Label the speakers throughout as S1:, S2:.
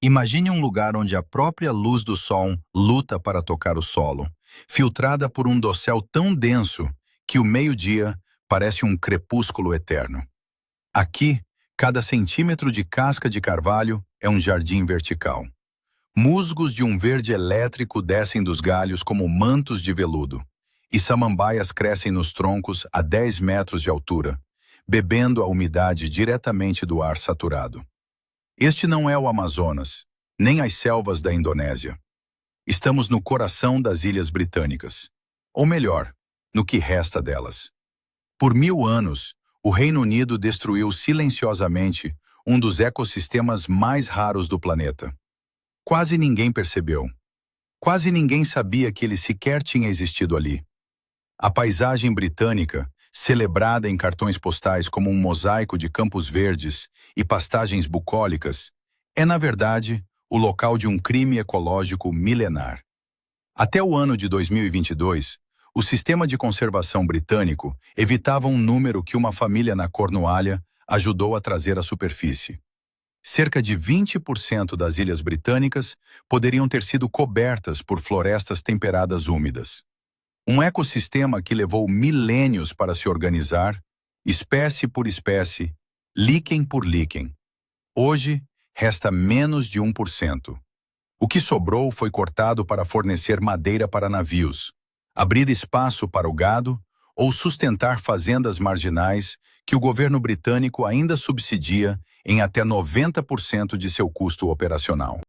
S1: Imagine um lugar onde a própria luz do sol luta para tocar o solo, filtrada por um dossel tão denso que o meio-dia parece um crepúsculo eterno. Aqui, cada centímetro de casca de carvalho é um jardim vertical. Musgos de um verde elétrico descem dos galhos como mantos de veludo, e samambaias crescem nos troncos a 10 metros de altura, bebendo a umidade diretamente do ar saturado. Este não é o Amazonas, nem as selvas da Indonésia. Estamos no coração das Ilhas Britânicas, ou melhor, no que resta delas. Por 1000 anos, o Reino Unido destruiu silenciosamente um dos ecossistemas mais raros do planeta. Quase ninguém percebeu. Quase ninguém sabia que ele sequer tinha existido ali. A paisagem britânica, celebrada em cartões postais como um mosaico de campos verdes e pastagens bucólicas, é, na verdade, o local de um crime ecológico milenar. Até o ano de 2022, o sistema de conservação britânico evitava um número que uma família na Cornualha ajudou a trazer à superfície. Cerca de 20% das ilhas britânicas poderiam ter sido cobertas por florestas temperadas úmidas. Um ecossistema que levou milênios para se organizar, espécie por espécie, líquen por líquen. Hoje, resta menos de 1%. O que sobrou foi cortado para fornecer madeira para navios, abrir espaço para o gado ou sustentar fazendas marginais que o governo britânico ainda subsidia em até 90% de seu custo operacional.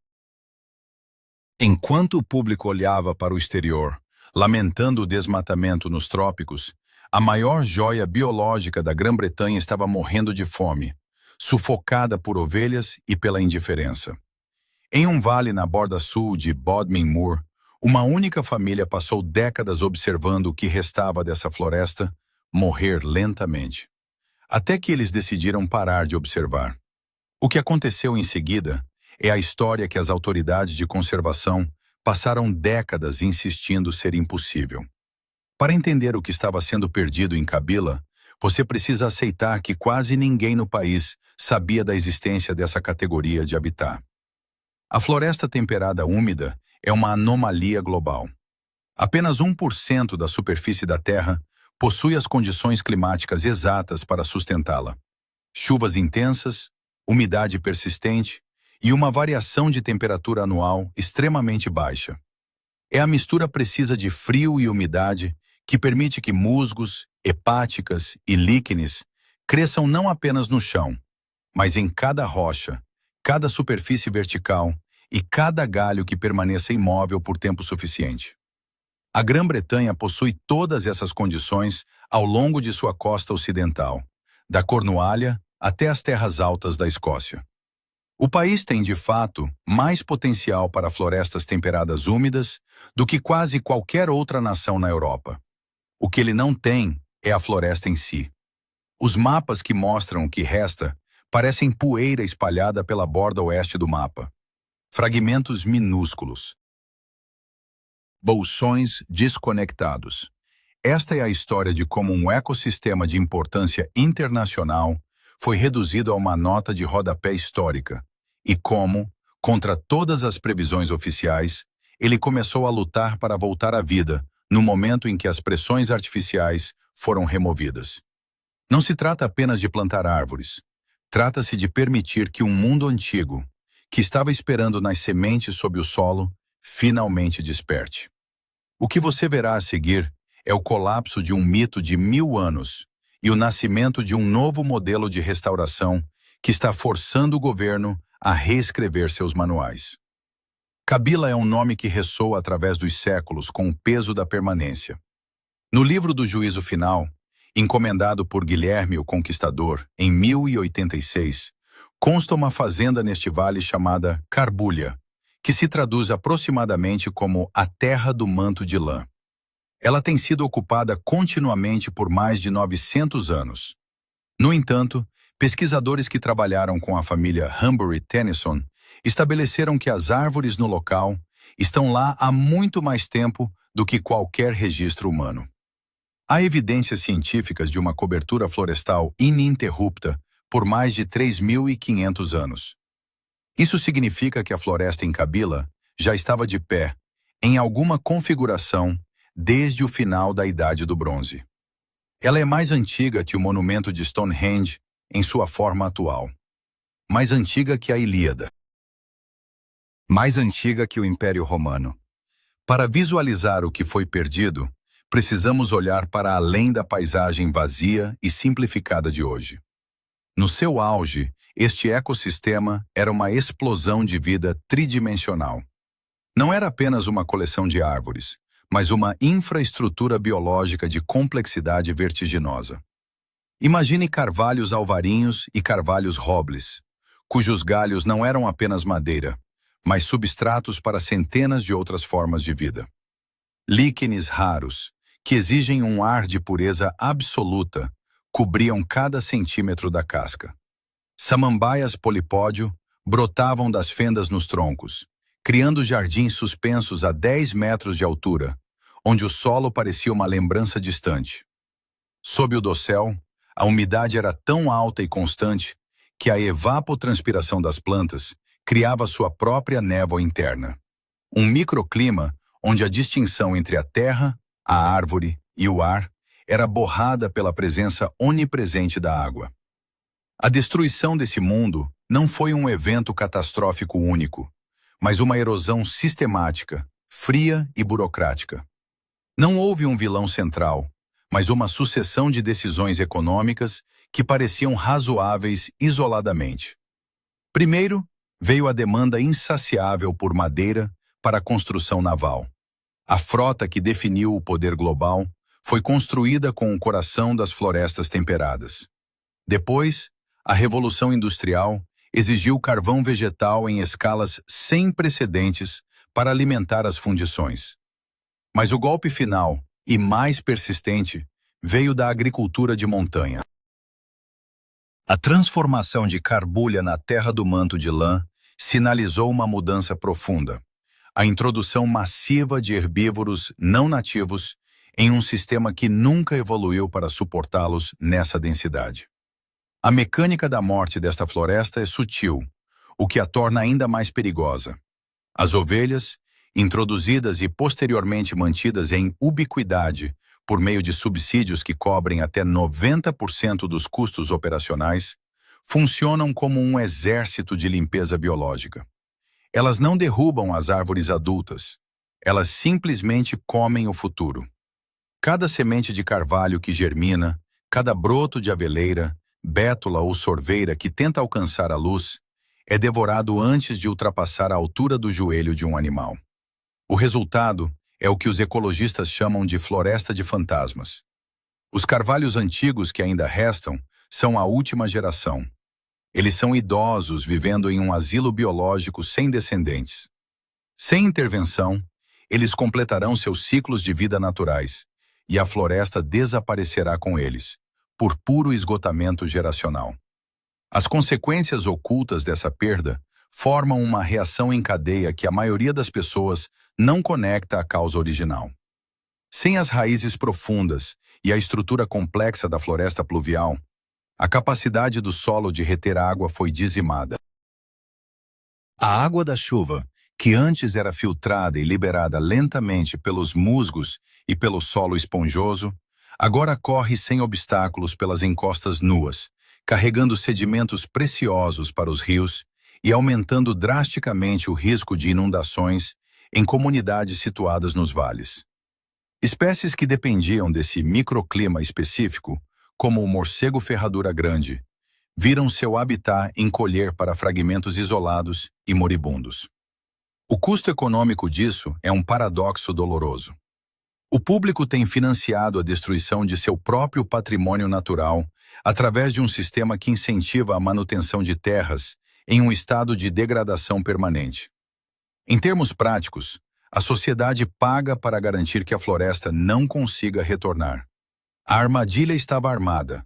S1: Enquanto o público olhava para o exterior, lamentando o desmatamento nos trópicos, a maior joia biológica da Grã-Bretanha estava morrendo de fome, sufocada por ovelhas e pela indiferença. Em um vale na borda sul de Bodmin Moor, uma única família passou décadas observando o que restava dessa floresta morrer lentamente. Até que eles decidiram parar de observar. O que aconteceu em seguida é a história que as autoridades de conservação passaram décadas insistindo ser impossível. Para entender o que estava sendo perdido em Kabila, você precisa aceitar que quase ninguém no país sabia da existência dessa categoria de habitat. A floresta temperada úmida é uma anomalia global. Apenas 1% da superfície da Terra possui as condições climáticas exatas para sustentá-la. Chuvas intensas, umidade persistente e uma variação de temperatura anual extremamente baixa. É a mistura precisa de frio e umidade que permite que musgos, hepáticas e líquenes cresçam não apenas no chão, mas em cada rocha, cada superfície vertical e cada galho que permaneça imóvel por tempo suficiente. A Grã-Bretanha possui todas essas condições ao longo de sua costa ocidental, da Cornualha até as terras altas da Escócia. O país tem, de fato, mais potencial para florestas temperadas úmidas do que quase qualquer outra nação na Europa. O que ele não tem é a floresta em si. Os mapas que mostram o que resta parecem poeira espalhada pela borda oeste do mapa. Fragmentos minúsculos. Bolsões desconectados. Esta é a história de como um ecossistema de importância internacional foi reduzido a uma nota de rodapé histórica e como, contra todas as previsões oficiais, ele começou a lutar para voltar à vida no momento em que as pressões artificiais foram removidas. Não se trata apenas de plantar árvores. Trata-se de permitir que um mundo antigo, que estava esperando nas sementes sob o solo, finalmente desperte. O que você verá a seguir é o colapso de um mito de 1000 anos e o nascimento de um novo modelo de restauração que está forçando o governo a reescrever seus manuais. Kabila é um nome que ressoa através dos séculos com o peso da permanência. No livro do Juízo Final, encomendado por Guilherme o Conquistador em 1086, consta uma fazenda neste vale chamada Carbulha, que se traduz aproximadamente como a terra do manto de lã. Ela tem sido ocupada continuamente por mais de 900 anos. No entanto, pesquisadores que trabalharam com a família Humbury-Tennyson estabeleceram que as árvores no local estão lá há muito mais tempo do que qualquer registro humano. Há evidências científicas de uma cobertura florestal ininterrupta por mais de 3.500 anos. Isso significa que a floresta em Kabila já estava de pé, em alguma configuração, desde o final da Idade do Bronze. Ela é mais antiga que o monumento de Stonehenge em sua forma atual. Mais antiga que a Ilíada. Mais antiga que o Império Romano. Para visualizar o que foi perdido, precisamos olhar para além da paisagem vazia e simplificada de hoje. No seu auge, este ecossistema era uma explosão de vida tridimensional. Não era apenas uma coleção de árvores, mas uma infraestrutura biológica de complexidade vertiginosa. Imagine carvalhos alvarinhos e carvalhos robles, cujos galhos não eram apenas madeira, mas substratos para centenas de outras formas de vida. Líquenes raros, que exigem um ar de pureza absoluta, cobriam cada centímetro da casca. Samambaias polipódio brotavam das fendas nos troncos, criando jardins suspensos a 10 metros de altura, onde o solo parecia uma lembrança distante. Sob o dossel, a umidade era tão alta e constante que a evapotranspiração das plantas criava sua própria névoa interna. Um microclima onde a distinção entre a terra, a árvore e o ar era borrada pela presença onipresente da água. A destruição desse mundo não foi um evento catastrófico único, mas uma erosão sistemática, fria e burocrática. Não houve um vilão central, mas uma sucessão de decisões econômicas que pareciam razoáveis isoladamente. Primeiro, veio a demanda insaciável por madeira para a construção naval. A frota que definiu o poder global foi construída com o coração das florestas temperadas. Depois, a Revolução Industrial exigiu carvão vegetal em escalas sem precedentes para alimentar as fundições. Mas o golpe final, e mais persistente, veio da agricultura de montanha. A transformação de carbulha na terra do manto de lã sinalizou uma mudança profunda. A introdução massiva de herbívoros não nativos em um sistema que nunca evoluiu para suportá-los nessa densidade. A mecânica da morte desta floresta é sutil, o que a torna ainda mais perigosa. As ovelhas, introduzidas e posteriormente mantidas em ubiquidade por meio de subsídios que cobrem até 90% dos custos operacionais, funcionam como um exército de limpeza biológica. Elas não derrubam as árvores adultas, elas simplesmente comem o futuro. Cada semente de carvalho que germina, cada broto de aveleira, bétula ou sorveira que tenta alcançar a luz, é devorado antes de ultrapassar a altura do joelho de um animal. O resultado é o que os ecologistas chamam de floresta de fantasmas. Os carvalhos antigos que ainda restam são a última geração. Eles são idosos vivendo em um asilo biológico sem descendentes. Sem intervenção, eles completarão seus ciclos de vida naturais, e a floresta desaparecerá com eles, por puro esgotamento geracional. As consequências ocultas dessa perda formam uma reação em cadeia que a maioria das pessoas não conecta à causa original. Sem as raízes profundas e a estrutura complexa da floresta pluvial, a capacidade do solo de reter água foi dizimada. A água da chuva, que antes era filtrada e liberada lentamente pelos musgos e pelo solo esponjoso, agora corre sem obstáculos pelas encostas nuas, carregando sedimentos preciosos para os rios e aumentando drasticamente o risco de inundações em comunidades situadas nos vales. Espécies que dependiam desse microclima específico, como o morcego ferradura grande, viram seu habitat encolher para fragmentos isolados e moribundos. O custo econômico disso é um paradoxo doloroso. O público tem financiado a destruição de seu próprio patrimônio natural através de um sistema que incentiva a manutenção de terras em um estado de degradação permanente. Em termos práticos, a sociedade paga para garantir que a floresta não consiga retornar. A armadilha estava armada.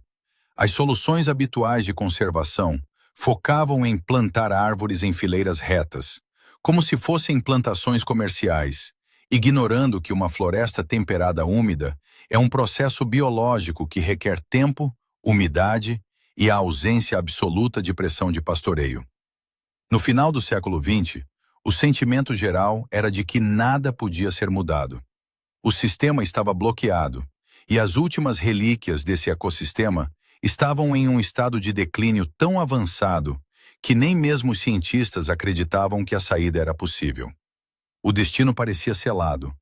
S1: As soluções habituais de conservação focavam em plantar árvores em fileiras retas, como se fossem plantações comerciais, ignorando que uma floresta temperada úmida é um processo biológico que requer tempo, umidade e a ausência absoluta de pressão de pastoreio. No final do século XX, o sentimento geral era de que nada podia ser mudado. O sistema estava bloqueado, e as últimas relíquias desse ecossistema estavam em um estado de declínio tão avançado que nem mesmo os cientistas acreditavam que a saída era possível. O destino parecia selado.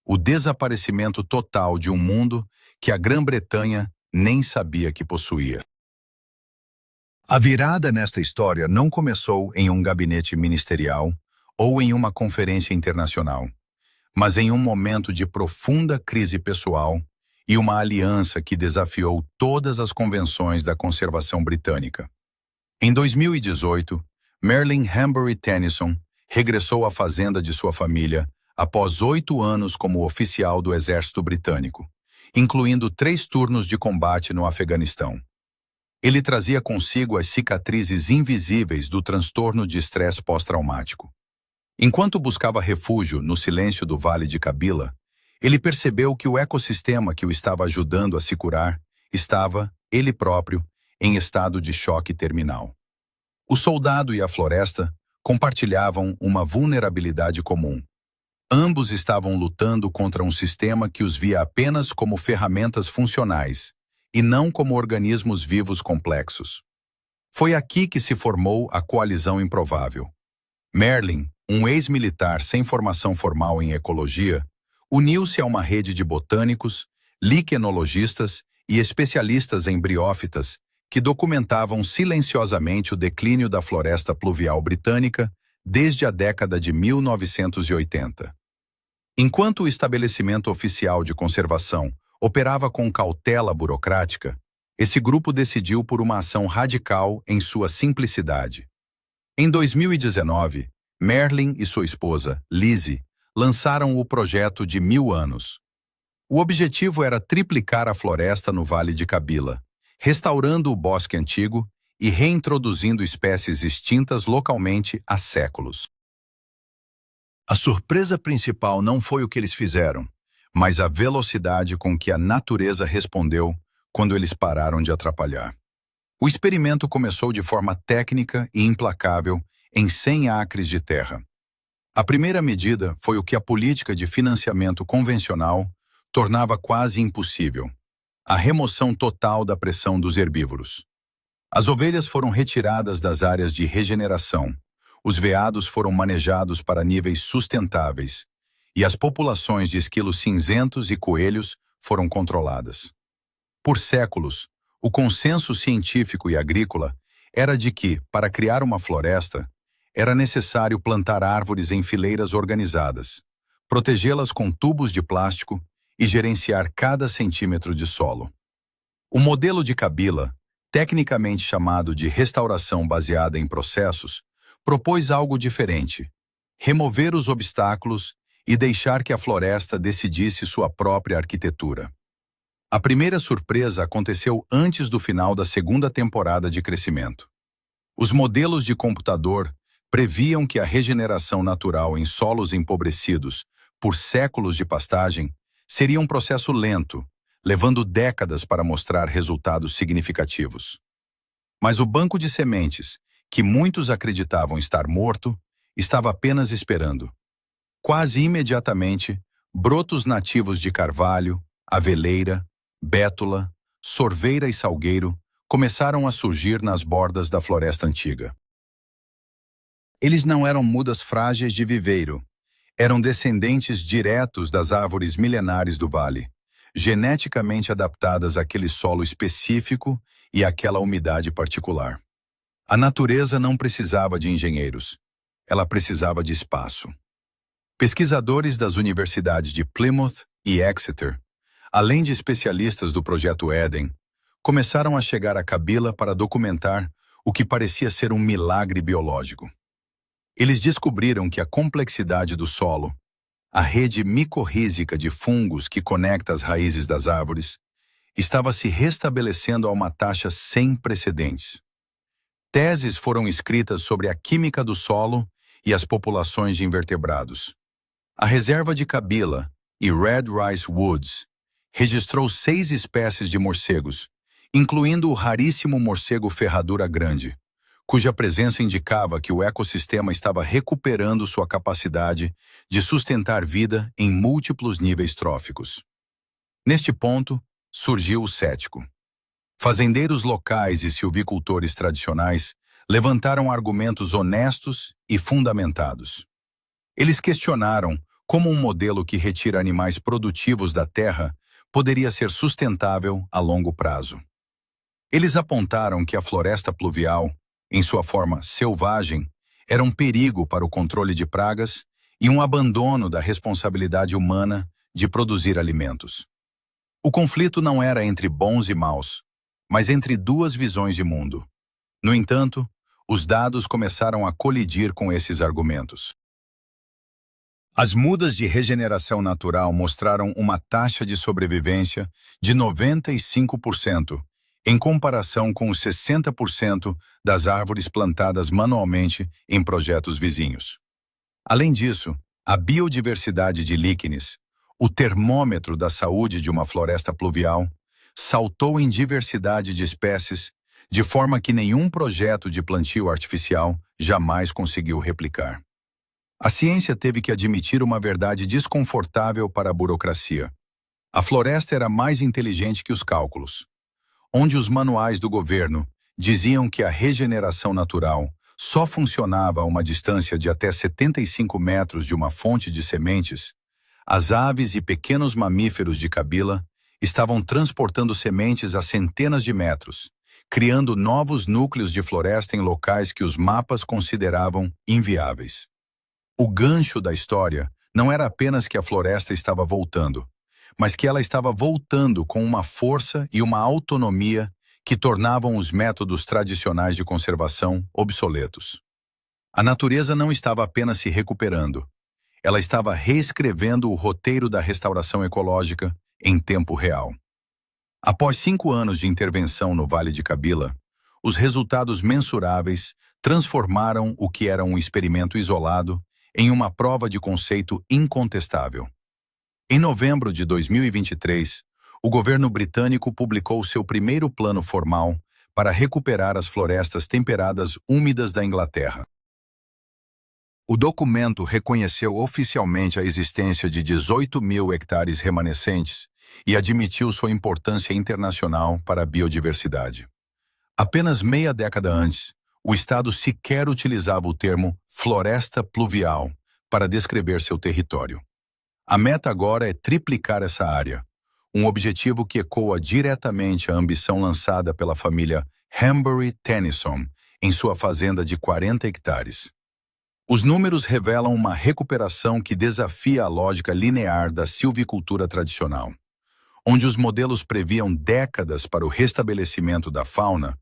S1: O desaparecimento total de um mundo que a Grã-Bretanha nem sabia que possuía. A virada nesta história não começou em um gabinete ministerial ou em uma conferência internacional, mas em um momento de profunda crise pessoal e uma aliança que desafiou todas as convenções da conservação britânica. Em 2018, Merlin Hambury Tennyson regressou à fazenda de sua família após 8 anos como oficial do exército britânico, incluindo 3 turnos de combate no Afeganistão. Ele trazia consigo as cicatrizes invisíveis do transtorno de estresse pós-traumático. Enquanto buscava refúgio no silêncio do Vale de Kabila, ele percebeu que o ecossistema que o estava ajudando a se curar estava, ele próprio, em estado de choque terminal. O soldado e a floresta compartilhavam uma vulnerabilidade comum. Ambos estavam lutando contra um sistema que os via apenas como ferramentas funcionais, e não como organismos vivos complexos. Foi aqui que se formou a coalizão improvável. Merlin, um ex-militar sem formação formal em ecologia, uniu-se a uma rede de botânicos, liquenologistas e especialistas em briófitas que documentavam silenciosamente o declínio da floresta pluvial britânica desde a década de 1980. Enquanto o estabelecimento oficial de conservação operava com cautela burocrática, esse grupo decidiu por uma ação radical em sua simplicidade. Em 2019, Merlin e sua esposa, Lizzie, lançaram o projeto de 1000 anos. O objetivo era triplicar a floresta no Vale de Kabila, restaurando o bosque antigo e reintroduzindo espécies extintas localmente há séculos. A surpresa principal não foi o que eles fizeram, mas a velocidade com que a natureza respondeu quando eles pararam de atrapalhar. O experimento começou de forma técnica e implacável em 100 acres de terra. A primeira medida foi o que a política de financiamento convencional tornava quase impossível: a remoção total da pressão dos herbívoros. As ovelhas foram retiradas das áreas de regeneração, os veados foram manejados para níveis sustentáveis, e as populações de esquilos cinzentos e coelhos foram controladas. Por séculos, o consenso científico e agrícola era de que, para criar uma floresta, era necessário plantar árvores em fileiras organizadas, protegê-las com tubos de plástico e gerenciar cada centímetro de solo. O modelo de Kabila, tecnicamente chamado de restauração baseada em processos, propôs algo diferente: remover os obstáculos e deixar que a floresta decidisse sua própria arquitetura. A primeira surpresa aconteceu antes do final da segunda temporada de crescimento. Os modelos de computador previam que a regeneração natural em solos empobrecidos por séculos de pastagem seria um processo lento, levando décadas para mostrar resultados significativos. Mas o banco de sementes, que muitos acreditavam estar morto, estava apenas esperando. Quase imediatamente, brotos nativos de carvalho, aveleira, bétula, sorveira e salgueiro começaram a surgir nas bordas da floresta antiga. Eles não eram mudas frágeis de viveiro, eram descendentes diretos das árvores milenares do vale, geneticamente adaptadas àquele solo específico e àquela umidade particular. A natureza não precisava de engenheiros, ela precisava de espaço. Pesquisadores das universidades de Plymouth e Exeter, além de especialistas do Projeto Éden, começaram a chegar a Kabila para documentar o que parecia ser um milagre biológico. Eles descobriram que a complexidade do solo, a rede micorrízica de fungos que conecta as raízes das árvores, estava se restabelecendo a uma taxa sem precedentes. Teses foram escritas sobre a química do solo e as populações de invertebrados. A reserva de Kabila e Red Rice Woods registrou 6 espécies de morcegos, incluindo o raríssimo morcego ferradura grande, cuja presença indicava que o ecossistema estava recuperando sua capacidade de sustentar vida em múltiplos níveis tróficos. Neste ponto, surgiu o cético. Fazendeiros locais e silvicultores tradicionais levantaram argumentos honestos e fundamentados. Eles questionaram como um modelo que retira animais produtivos da terra poderia ser sustentável a longo prazo. Eles apontaram que a floresta pluvial, em sua forma selvagem, era um perigo para o controle de pragas e um abandono da responsabilidade humana de produzir alimentos. O conflito não era entre bons e maus, mas entre duas visões de mundo. No entanto, os dados começaram a colidir com esses argumentos. As mudas de regeneração natural mostraram uma taxa de sobrevivência de 95%, em comparação com os 60% das árvores plantadas manualmente em projetos vizinhos. Além disso, a biodiversidade de líquenes, o termômetro da saúde de uma floresta pluvial, saltou em diversidade de espécies, de forma que nenhum projeto de plantio artificial jamais conseguiu replicar. A ciência teve que admitir uma verdade desconfortável para a burocracia. A floresta era mais inteligente que os cálculos. Onde os manuais do governo diziam que a regeneração natural só funcionava a uma distância de até 75 metros de uma fonte de sementes, as aves e pequenos mamíferos de Kabila estavam transportando sementes a centenas de metros, criando novos núcleos de floresta em locais que os mapas consideravam inviáveis. O gancho da história não era apenas que a floresta estava voltando, mas que ela estava voltando com uma força e uma autonomia que tornavam os métodos tradicionais de conservação obsoletos. A natureza não estava apenas se recuperando, ela estava reescrevendo o roteiro da restauração ecológica em tempo real. Após 5 anos de intervenção no Vale de Kabila, os resultados mensuráveis transformaram o que era um experimento isolado em uma prova de conceito incontestável. Em novembro de 2023, o governo britânico publicou seu primeiro plano formal para recuperar as florestas temperadas úmidas da Inglaterra. O documento reconheceu oficialmente a existência de 18 mil hectares remanescentes e admitiu sua importância internacional para a biodiversidade. Apenas meia década antes, o Estado sequer utilizava o termo floresta pluvial para descrever seu território. A meta agora é triplicar essa área, um objetivo que ecoa diretamente a ambição lançada pela família Hambury-Tennyson em sua fazenda de 40 hectares. Os números revelam uma recuperação que desafia a lógica linear da silvicultura tradicional. Onde os modelos previam décadas para o restabelecimento da fauna,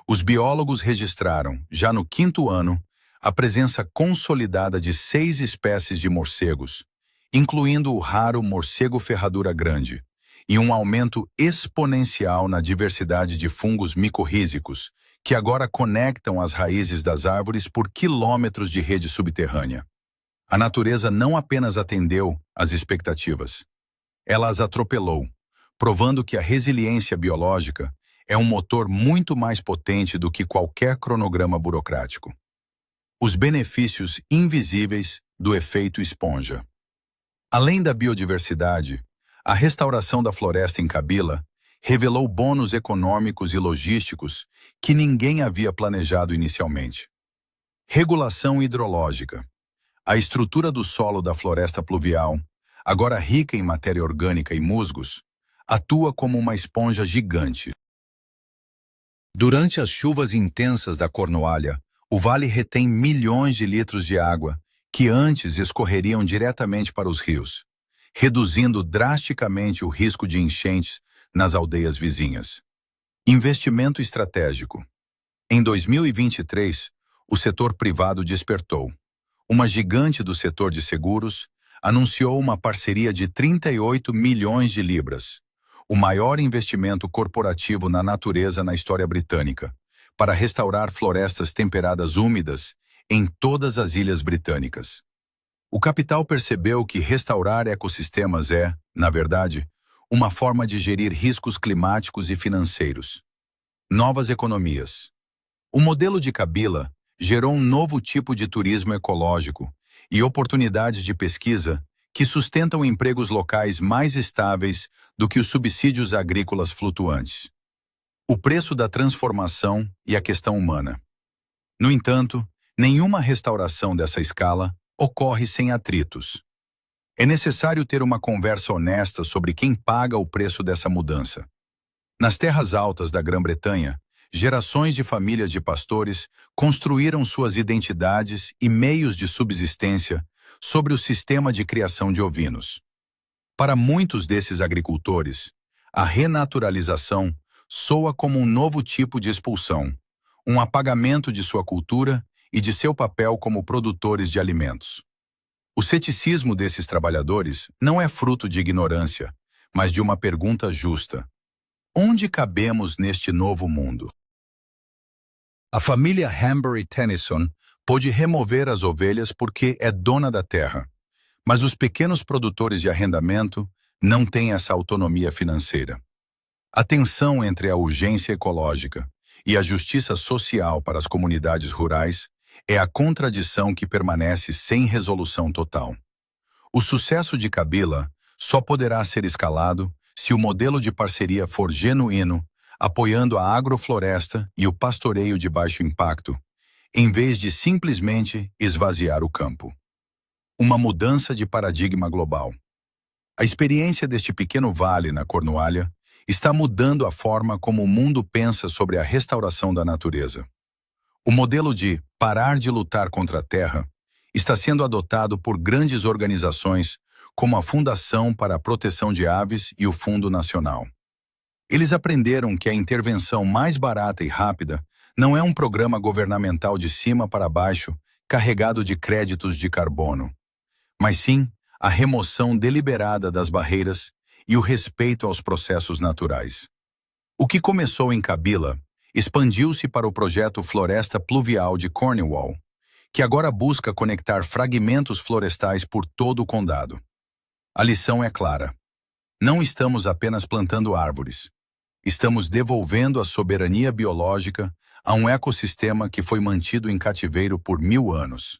S1: os biólogos registraram, já no 5º ano, a presença consolidada de 6 espécies de morcegos, incluindo o raro morcego ferradura grande, e um aumento exponencial na diversidade de fungos micorrízicos, que agora conectam as raízes das árvores por quilômetros de rede subterrânea. A natureza não apenas atendeu às expectativas, ela as atropelou, provando que a resiliência biológica é um motor muito mais potente do que qualquer cronograma burocrático. Os benefícios invisíveis do efeito esponja. Além da biodiversidade, a restauração da floresta em Kabila revelou bônus econômicos e logísticos que ninguém havia planejado inicialmente. Regulação hidrológica. A estrutura do solo da floresta pluvial, agora rica em matéria orgânica e musgos, atua como uma esponja gigante. Durante as chuvas intensas da Cornualha, o vale retém milhões de litros de água que antes escorreriam diretamente para os rios, reduzindo drasticamente o risco de enchentes nas aldeias vizinhas. Investimento estratégico. Em 2023, o setor privado despertou. Uma gigante do setor de seguros anunciou uma parceria de 38 milhões de libras, o maior investimento corporativo na natureza na história britânica, para restaurar florestas temperadas úmidas em todas as ilhas britânicas. O capital percebeu que restaurar ecossistemas é, na verdade, uma forma de gerir riscos climáticos e financeiros. Novas economias. O modelo de Kabila gerou um novo tipo de turismo ecológico e oportunidades de pesquisa que sustentam empregos locais mais estáveis do que os subsídios agrícolas flutuantes. O preço da transformação e a questão humana. No entanto, nenhuma restauração dessa escala ocorre sem atritos. É necessário ter uma conversa honesta sobre quem paga o preço dessa mudança. Nas terras altas da Grã-Bretanha, gerações de famílias de pastores construíram suas identidades e meios de subsistência sobre o sistema de criação de ovinos. Para muitos desses agricultores, a renaturalização soa como um novo tipo de expulsão, um apagamento de sua cultura e de seu papel como produtores de alimentos. O ceticismo desses trabalhadores não é fruto de ignorância, mas de uma pergunta justa: onde cabemos neste novo mundo? A família Hambury Tennyson pôde remover as ovelhas porque é dona da terra, mas os pequenos produtores de arrendamento não têm essa autonomia financeira. A tensão entre a urgência ecológica e a justiça social para as comunidades rurais é a contradição que permanece sem resolução total. O sucesso de Kabila só poderá ser escalado se o modelo de parceria for genuíno, apoiando a agrofloresta e o pastoreio de baixo impacto, em vez de simplesmente esvaziar o campo. Uma mudança de paradigma global. A experiência deste pequeno vale na Cornualha está mudando a forma como o mundo pensa sobre a restauração da natureza. O modelo de parar de lutar contra a terra está sendo adotado por grandes organizações como a Fundação para a Proteção de Aves e o Fundo Nacional. Eles aprenderam que a intervenção mais barata e rápida não é um programa governamental de cima para baixo carregado de créditos de carbono, mas sim a remoção deliberada das barreiras e o respeito aos processos naturais. O que começou em Kabila expandiu-se para o projeto Floresta Pluvial de Cornwall, que agora busca conectar fragmentos florestais por todo o condado. A lição é clara. Não estamos apenas plantando árvores. Estamos devolvendo a soberania biológica a um ecossistema que foi mantido em cativeiro por 1000 anos.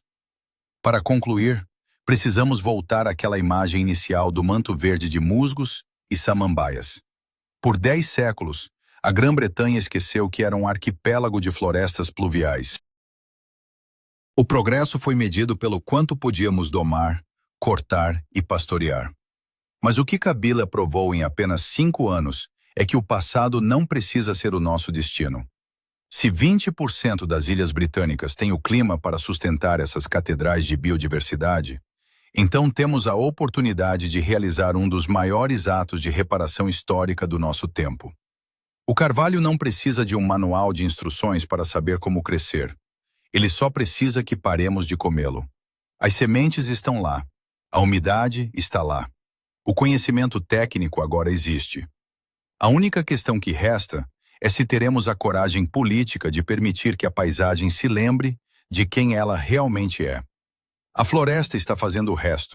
S1: Para concluir, precisamos voltar àquela imagem inicial do manto verde de musgos e samambaias. Por 10 séculos, a Grã-Bretanha esqueceu que era um arquipélago de florestas pluviais. O progresso foi medido pelo quanto podíamos domar, cortar e pastorear. Mas o que Kabila provou em apenas 5 anos é que o passado não precisa ser o nosso destino. Se 20% das ilhas britânicas têm o clima para sustentar essas catedrais de biodiversidade, então temos a oportunidade de realizar um dos maiores atos de reparação histórica do nosso tempo. O carvalho não precisa de um manual de instruções para saber como crescer. Ele só precisa que paremos de comê-lo. As sementes estão lá. A umidade está lá. O conhecimento técnico agora existe. A única questão que resta é se teremos a coragem política de permitir que a paisagem se lembre de quem ela realmente é. A floresta está fazendo o resto.